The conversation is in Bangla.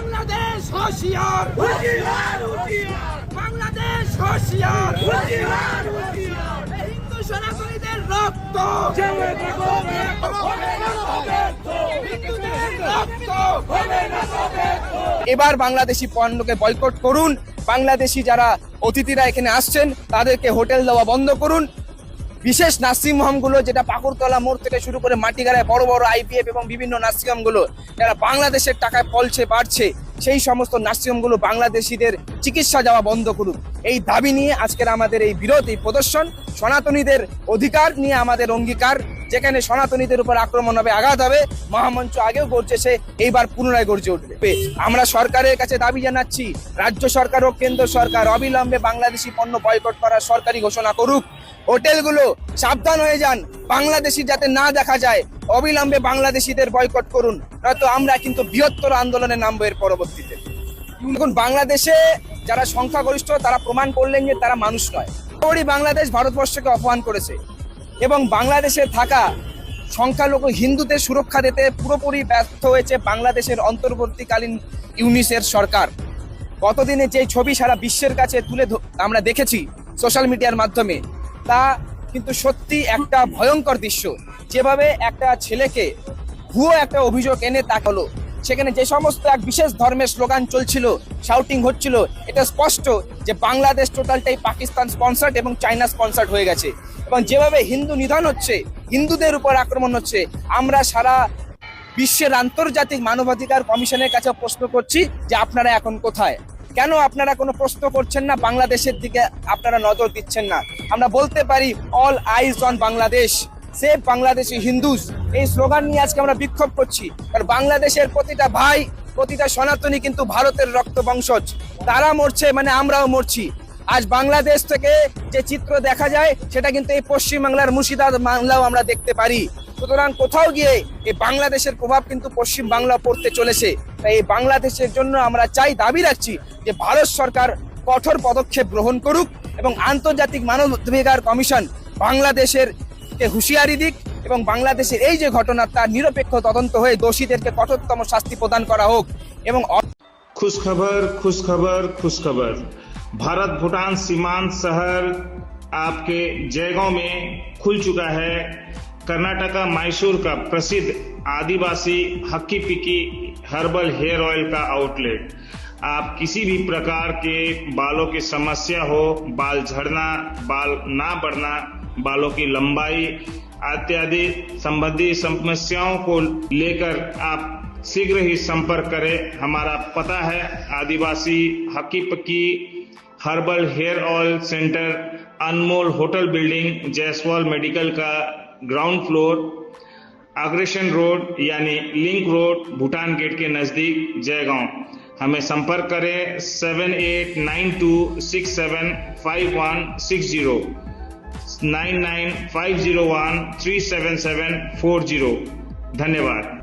বাংলাদেশ হুঁশিয়ার, বাংলাদেশ হুঁশিয়ার, হিন্দু সনাতনীদের রক্ত, হিন্দুদের রক্ত। এবার বাংলাদেশি পণ্যকে বয়কট করুন। বাংলাদেশি যারা অতিথিরা এখানে আসছেন তাদেরকে হোটেল দেওয়া বন্ধ করুন। বিশেষ নার্সিংহোমগুলো, যেটা পাকুড়তলা মোড় থেকে শুরু করে মাটিগাড়ায় বড় বড় আইপিএফ এবং বিভিন্ন নার্সিংহোমগুলো যারা বাংলাদেশের টাকায় ফলছে বাড়ছে, সেই সমস্ত নার্সিংহোমগুলো বাংলাদেশিদের চিকিৎসা যাওয়া বন্ধ করুন। এই দাবি নিয়ে আজকের আমাদের এই বিরোধ, এই প্রদর্শন। সনাতনীদের অধিকার নিয়ে আমাদের অঙ্গীকার। যেখানে সনাতনীদের উপর আক্রমণ হবে, আঘাত হবে, মহামঞ্চ আগেও গর্জেছে, এইবার পুনরায় গর্জে উঠবে। আমরা সরকারের কাছে দাবি জানাচ্ছি, রাজ্য সরকার ও কেন্দ্র সরকার অবিলম্বে বাংলাদেশি পণ্য বয়কট করার সরকারি ঘোষণা করুক। হোটেলগুলো সাবধান হয়ে যান, বাংলাদেশি যাতে না দেখা যায়। অবিলম্বে বাংলাদেশিদের বয়কট করুন, নয়তো আমরা কিন্তু বৃহত্তর আন্দোলনে নামবো এর পরবর্তীতে। এখন বাংলাদেশে যারা সংখ্যাগরিষ্ঠ তারা প্রমাণ করলেন যে তারা মানুষ নয়। বাংলাদেশ ভারতবর্ষকে অপমান করেছে এবং বাংলাদেশে থাকা সংখ্যালঘু হিন্দুদের সুরক্ষা দিতে পুরোপুরি ব্যর্থ হয়েছে বাংলাদেশের অন্তর্বর্তীকালীন ইউনিসের সরকার। গতদিনে যে ছবি সারা বিশ্বের কাছে তুলে আমরা দেখেছি সোশ্যাল মিডিয়ার মাধ্যমে, তা কিন্তু সত্যি একটা ভয়ঙ্কর দৃশ্য। যেভাবে একটা ছেলেকে ভুয়ো একটা অভিযোগ এনে তাকালো, সেখানে যে সমস্ত এক বিশেষ ধর্মের স্লোগান চলছিল, শাউটিং হচ্ছিল, এটা স্পষ্ট যে বাংলাদেশ টোটালটাই পাকিস্তান স্পন্সার্ড এবং চায়না স্পন্সার্ড হয়ে গেছে। এবং যেভাবে হিন্দু নিধন হচ্ছে, হিন্দুদের উপর আক্রমণ হচ্ছে, আমরা সারা বিশ্বের আন্তর্জাতিক মানবাধিকার কমিশনের কাছে প্রশ্ন করছি যে আপনারা এখন কোথায়? কেন আপনারা কোনো প্রশ্ন করছেন না? বাংলাদেশের দিকে আপনারা নজর দিচ্ছেন না। আমরা বলতে পারি all eyes on Bangladesh, save Bangladeshi Hindus. এই স্লোগান নিয়ে আজকে আমরা বিক্ষোভ করছি, কারণ বাংলাদেশের প্রতিটা ভাই, প্রতিটা সনাতনী কিন্তু ভারতের রক্ত বংশজ। তারা মরছে মানে আমরাও মরছি। আজ বাংলাদেশ থেকে যে চিত্র দেখা যায় সেটা কিন্তু এই পশ্চিমবাংলার মুর্শিদাবাদ বাংলাও আমরা দেখতে পারি। সুতরাং কোথাও গিয়ে এই বাংলাদেশের প্রভাব কিন্তু পশ্চিম বাংলা পড়তে চলেছে। তাই এই বাংলাদেশের জন্য আমরা দাবি রাখছি যে ভারত সরকার কঠোর পদক্ষেপ গ্রহণ করুক এবং আন্তর্জাতিক মানবাধিকার কমিশন বাংলাদেশের হুঁশিয়ারি দিক এবং বাংলাদেশের এই যে ঘটনা তার নিরপেক্ষ তদন্ত হয়ে দোষীদেরকে কঠোরতম শাস্তি প্রদান করা হোক। এবং खुशखबर भारत भूटान सीमांत शहर आपके जयगांव में खुल चुका है कर्नाटका मैसूर का प्रसिद्ध आदिवासी हक्की पिक्की हर्बल हेयर ऑयल का आउटलेट। आप किसी भी प्रकार के बालों की समस्या हो, बाल झड़ना, बाल ना बढ़ना, बालों की लंबाई इत्यादि संबंधी समस्याओं को लेकर आप शीघ्र ही संपर्क करें। हमारा पता है आदिवासी हक्की पक्की हर्बल हेयर ऑयल सेंटर, अनमोल होटल बिल्डिंग, जयसवाल मेडिकल का ग्राउंड फ्लोर, अग्रेशन रोड यानी लिंक रोड, भूटान गेट के नजदीक, जयगांव। हमें संपर्क करें 7892675160 9950137740। धन्यवाद।